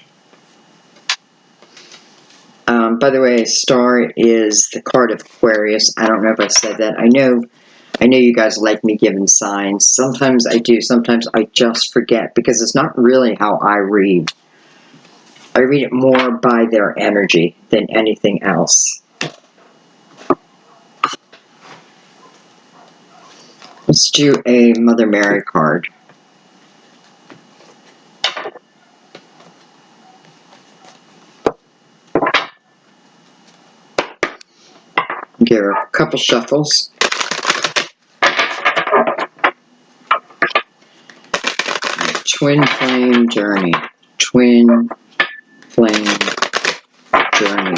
By the way, Star is the card of Aquarius. I don't know if I said that. I know you guys like me giving signs. Sometimes I do. Sometimes I just forget because it's not really how I read. I read it more by their energy than anything else. Let's do a Mother Mary card. Give her a couple shuffles. Twin Flame Journey. Twin Flame Journey.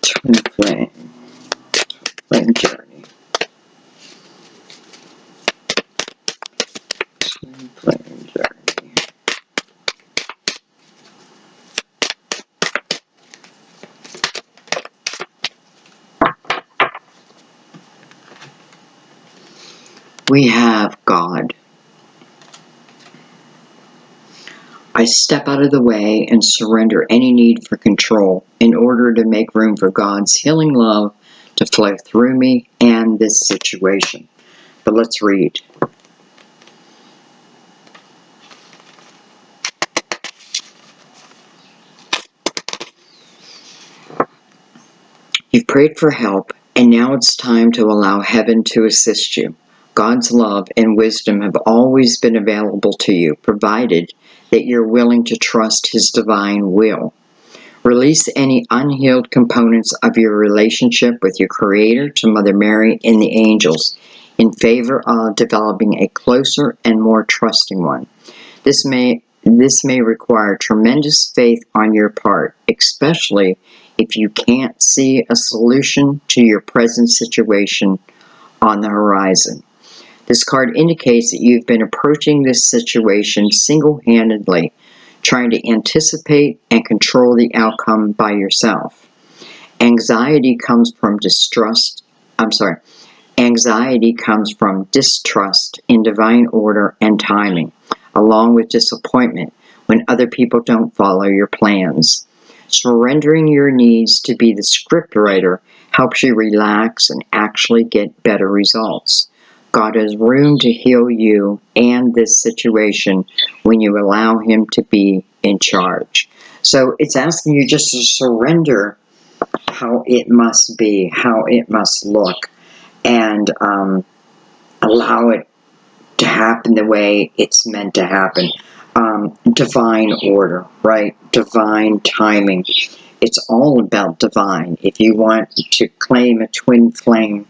Twin Flame Journey. Twin Flame Journey. we have God. I step out of the way and surrender any need for control in order to make room for God's healing love to flow through me and this situation. But let's read. You've prayed for help, and now it's time to allow heaven to assist you. God's love and wisdom have always been available to you, provided that you're willing to trust His divine will. Release any unhealed components of your relationship with your Creator to Mother Mary and the angels in favor of developing a closer and more trusting one. This may require tremendous faith on your part, especially if you can't see a solution to your present situation on the horizon. This card indicates that you've been approaching this situation single-handedly, trying to anticipate and control the outcome by yourself. Anxiety comes from distrust in divine order and timing, along with disappointment when other people don't follow your plans. Surrendering your needs to be the scriptwriter helps you relax and actually get better results. God has room to heal you and this situation when you allow Him to be in charge. So it's asking you just to surrender how it must be, how it must look, and allow it to happen the way it's meant to happen. Divine order, right? Divine timing. It's all about divine. If you want to claim a twin flame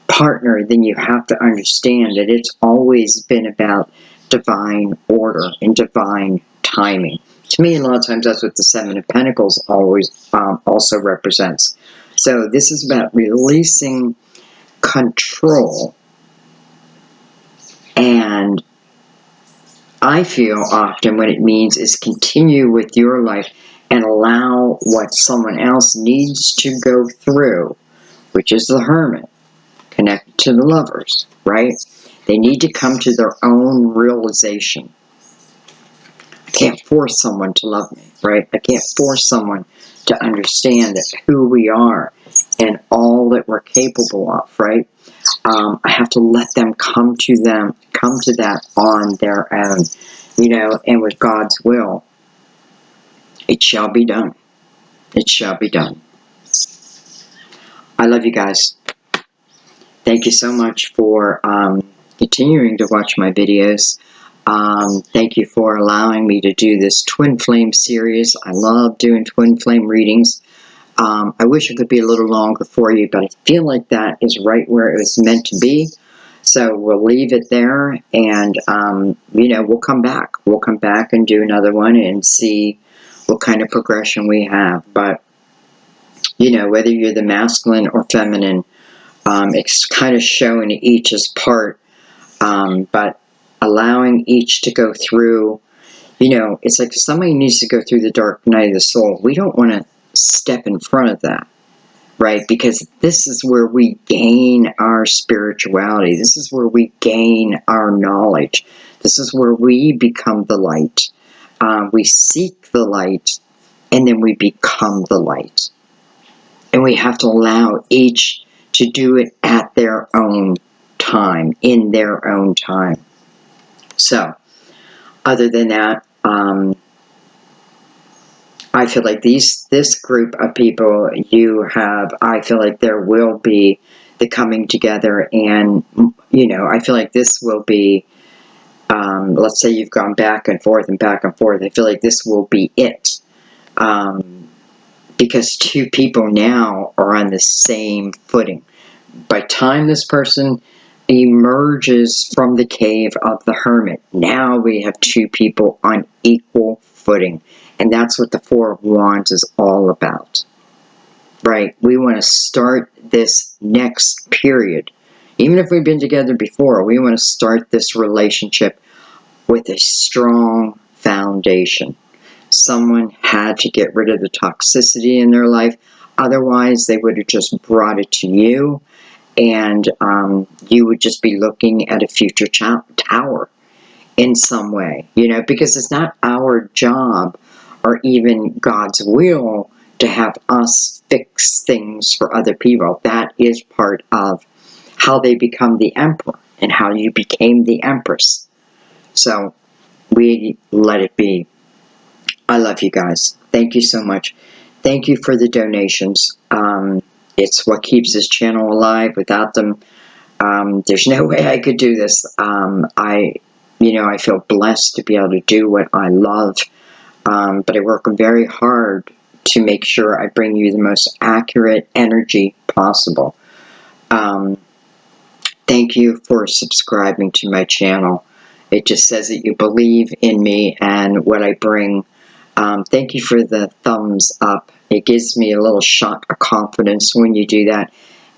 partner, then you have to understand that it's always been about divine order and divine timing. To me, a lot of times that's what the Seven of Pentacles always also represents. So this is about releasing control, and I feel often what it means is continue with your life and allow what someone else needs to go through, which is the Hermit, connected to the Lovers, right? They need to come to their own realization. I can't force someone to love me, right? I can't force someone to understand that who we are and all that we're capable of, right? I have to let them come to that on their own, and with God's will, it shall be done. It shall be done. I love you guys. Thank you so much for continuing to watch my videos. Thank you for allowing me to do this Twin Flame series. I love doing Twin Flame readings. I wish it could be a little longer for you, but I feel like that is right where it was meant to be. So we'll leave it there, and, we'll come back. We'll come back and do another one and see what kind of progression we have. But, whether you're the masculine or feminine, it's kind of showing each's part, but allowing each to go through, it's like somebody needs to go through the dark night of the soul. We don't want to step in front of that, right? Because this is where we gain our spirituality. This is where we gain our knowledge. This is where we become the light. We seek the light, and then we become the light. And we have to allow each to do it at their own time, in their own time. So, other than that, I feel like this group of people I feel like there will be the coming together, and, I feel like this will be, let's say you've gone back and forth and back and forth, I feel like this will be it. Because two people now are on the same footing. By the time this person emerges from the cave of the Hermit, now we have two people on equal footing. And that's what the Four of Wands is all about, right? We want to start this next period. Even if we've been together before, we want to start this relationship with a strong foundation. Someone had to get rid of the toxicity in their life. Otherwise, they would have just brought it to you. and you would just be looking at a future tower in some way, because it's not our job or even God's will to have us fix things for other people. That is part of how they become the emperor and how you became the empress. So we let it be. I love you guys. Thank you so much. Thank you for the donations. It's what keeps this channel alive. Without them, there's no way I could do this. I feel blessed to be able to do what I love, but I work very hard to make sure I bring you the most accurate energy possible. Thank you for subscribing to my channel. It just says that you believe in me and what I bring. Thank you for the thumbs up. It gives me a little shot of confidence when you do that.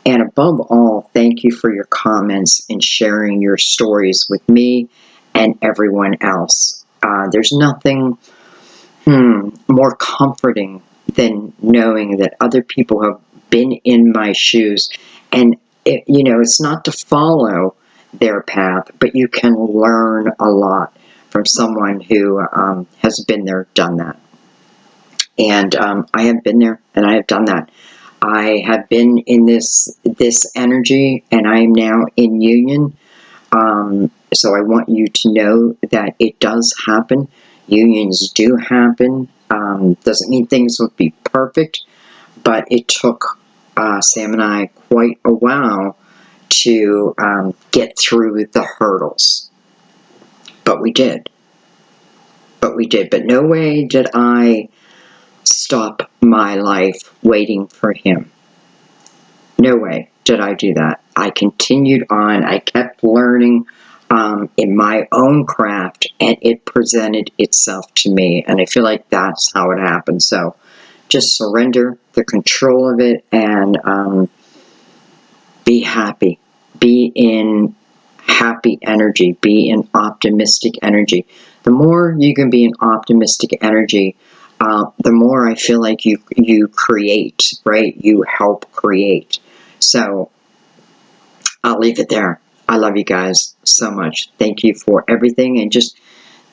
And above all, thank you for your comments and sharing your stories with me and everyone else. There's nothing more comforting than knowing that other people have been in my shoes. And, it's not to follow their path, but you can learn a lot from someone who has been there, done that. And I have been there and I have done that. I have been in this energy, and I am now in union. So I want you to know that it does happen. Unions do happen. Doesn't mean things would be perfect, but it took Sam and I quite a while to get through the hurdles. But we did. But no way did I stop my life waiting for him. No way did I do that. I continued on. I kept learning in my own craft, and it presented itself to me. And I feel like that's how it happened. So just surrender the control of it and be happy. Be in happy energy. Be in optimistic energy. The more you can be in optimistic energy, the more I feel like you create, right? You help create. So I'll leave it there. I love you guys so much. Thank you for everything, and just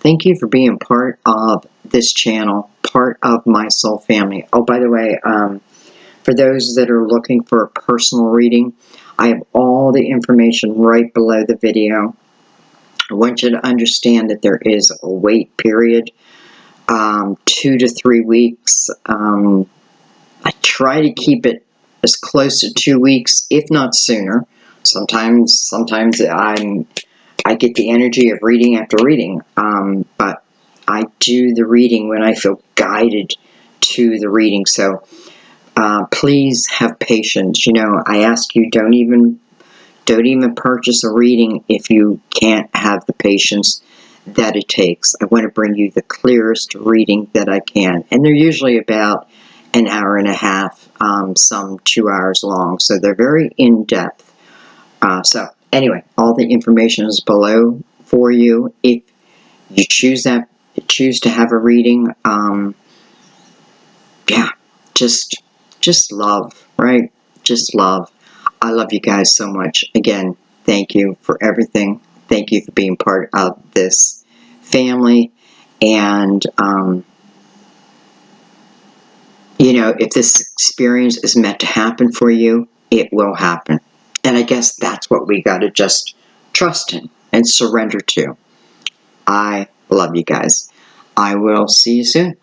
thank you for being part of this channel, part of my soul family. Oh, by the way, for those that are looking for a personal reading, I have all the information right below the video. I want you to understand that there is a wait period, 2 to 3 weeks. I try to keep it as close to 2 weeks, if not sooner. Sometimes I get the energy of reading after reading, but I do the reading when I feel guided to the reading. So please have patience. I ask you, don't even purchase a reading if you can't have the patience that it takes. I want to bring you the clearest reading that I can, and they're usually about an hour and a half, some 2 hours long, so they're very in-depth. So anyway, all the information is below for you. If you choose to have a reading, yeah, just love, right? Just love. I love you guys so much. Again, thank you for everything. Thank you for being part of this family. And, if this experience is meant to happen for you, it will happen. And I guess that's what we got to just trust in and surrender to. I love you guys. I will see you soon.